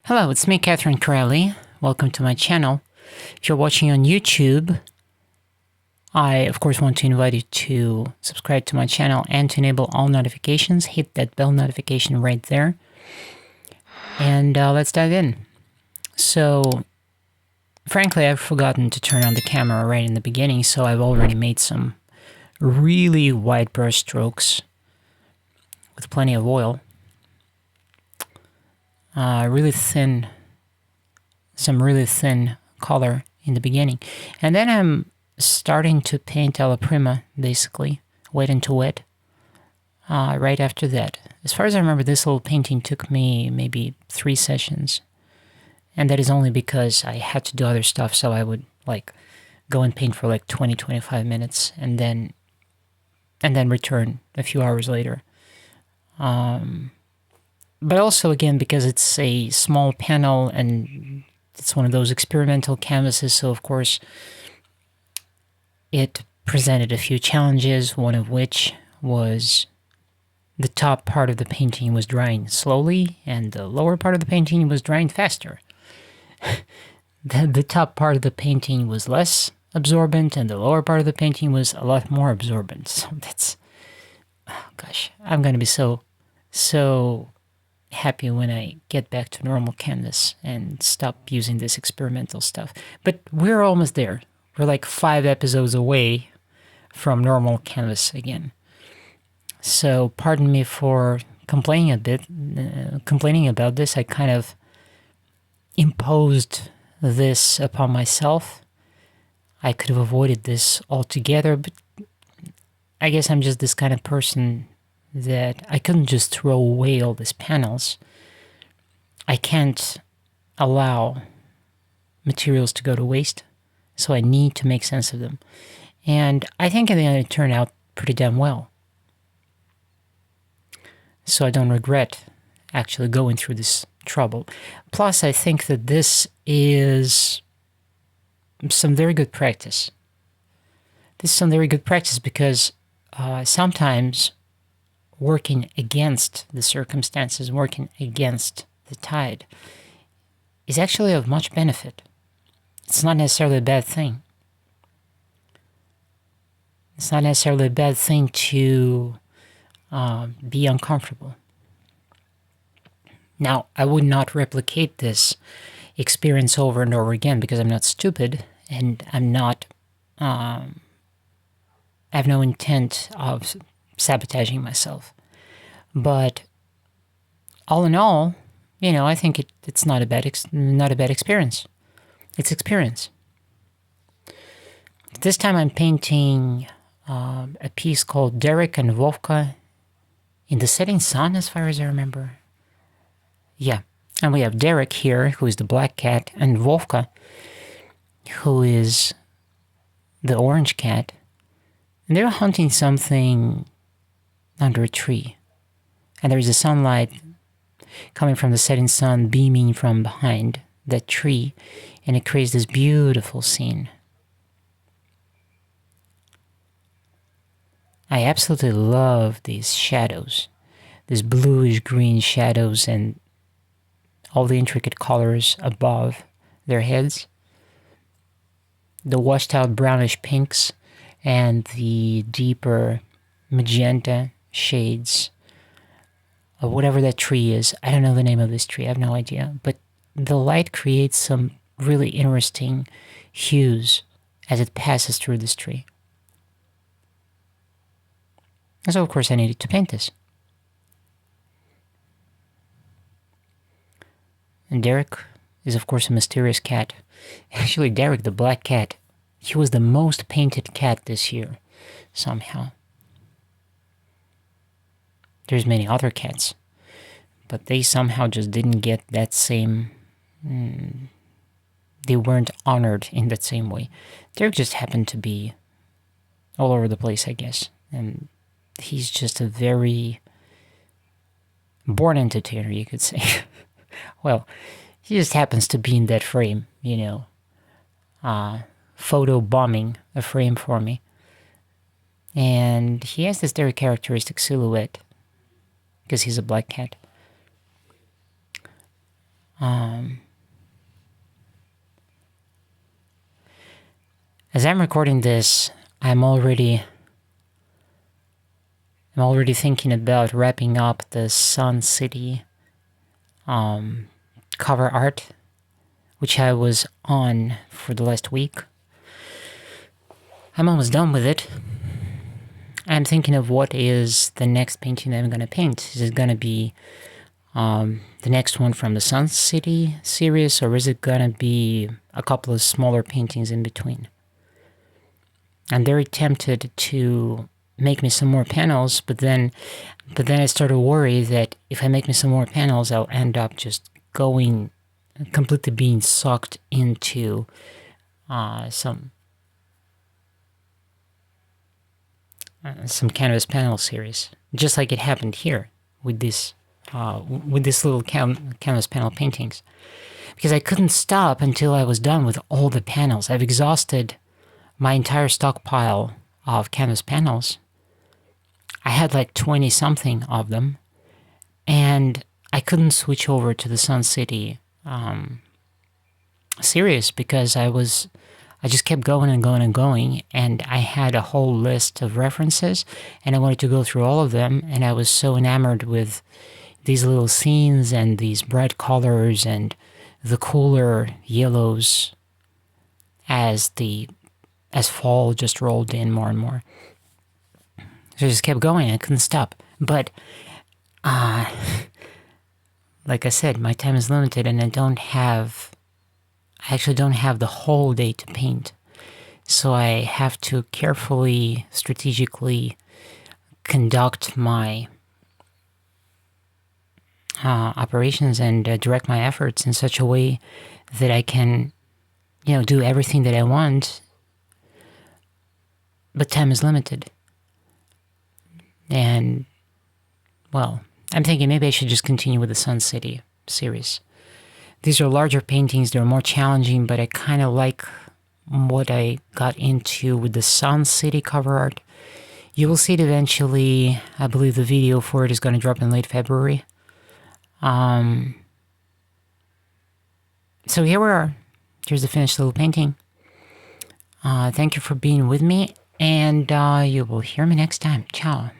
Hello, it's me, Corelli. Welcome to my channel. If you're watching on YouTube, I, of course, want to invite you to subscribe to my channel and to enable all notifications. Hit that bell notification right there. And let's dive in. So, frankly, I've forgotten to turn on the camera right in the beginning, so I've already made some really wide brush strokes with plenty of oil. Some really thin color in the beginning. And then I'm starting to paint alla prima, basically, wet into wet, right after that. As far as I remember, this little painting took me maybe 3 sessions. And that is only because I had to do other stuff, so I would like go and paint for like 20-25 minutes and then return a few hours later. But also, again, because it's a small panel and it's one of those experimental canvases, so of course it presented a few challenges, one of which was the top part of the painting was drying slowly and the lower part of the painting was drying faster. The top part of the painting was less absorbent and the lower part of the painting was a lot more absorbent. So that's, oh gosh, I'm going to be so happy when I get back to normal canvas and stop using this experimental stuff. But we're almost there. We're like 5 episodes away from normal canvas again. So pardon me for complaining a bit, complaining about this. I kind of imposed this upon myself. I could have avoided this altogether, but I guess I'm just this kind of person that I couldn't just throw away all these panels. I can't allow materials to go to waste, so I need to make sense of them. And I think in the end it turned out pretty damn well. So I don't regret actually going through this trouble. Plus, I think that this is some very good practice. This is some very good practice because sometimes working against the circumstances, working against the tide, is actually of much benefit. It's not necessarily a bad thing. It's not necessarily a bad thing to be uncomfortable. Now, I would not replicate this experience over and over again because I'm not stupid and I'm not, I have no intent of sabotaging myself. But all in all, you know, I think it's not a bad experience. It's experience. This time I'm painting a piece called Derek and Vovka in the setting sun, as far as I remember. Yeah, and we have Derek here, who is the black cat, and Vovka, who is the orange cat. And they're hunting something under a tree. And there is a sunlight coming from the setting sun, beaming from behind that tree, and it creates this beautiful scene. I absolutely love these shadows, these bluish green shadows and all the intricate colors above their heads. The washed out brownish pinks and the deeper magenta shades of whatever that tree is. I don't know the name of this tree, I have no idea. But the light creates some really interesting hues as it passes through this tree. And so, of course, I needed to paint this. And Derek is, of course, a mysterious cat. Actually, Derek, the black cat, he was the most painted cat this year, somehow. There's many other cats, but they somehow just didn't get that same... they weren't honored in that same way. Derek just happened to be all over the place, I guess. And he's just a very born entertainer, you could say. Well, he just happens to be in that frame, you know, photo bombing a frame for me. And he has this very characteristic silhouette, because he's a black cat. As I'm recording this, I'm already thinking about wrapping up the Sun City cover art, which I was on for the last week. I'm almost done with it. I'm thinking of what is the next painting that I'm going to paint. Is it going to be the next one from the Sun City series, or is it going to be a couple of smaller paintings in between? I'm very tempted to make me some more panels, but then I start to worry that if I make me some more panels, I'll end up just going completely being sucked into some canvas panel series, just like it happened here with this little canvas panel paintings, because I couldn't stop until I was done with all the panels. I've exhausted my entire stockpile of canvas panels. I had like 20 something of them, and I couldn't switch over to the Sun City series because I just kept going and going and going, and I had a whole list of references, and I wanted to go through all of them, and I was so enamored with these little scenes and these bright colors and the cooler yellows as fall just rolled in more and more. So I just kept going. I couldn't stop. But, like I said, my time is limited, and I actually don't have the whole day to paint. So I have to carefully, strategically conduct my operations and direct my efforts in such a way that I can, do everything that I want. But time is limited. And, well, I'm thinking maybe I should just continue with the Sun City series. These are larger paintings, they're more challenging, but I kind of like what I got into with the Sun City cover art. You will see it eventually. I believe the video for it is going to drop in late February. So here we are. Here's the finished little painting. Thank you for being with me, and you will hear me next time. Ciao.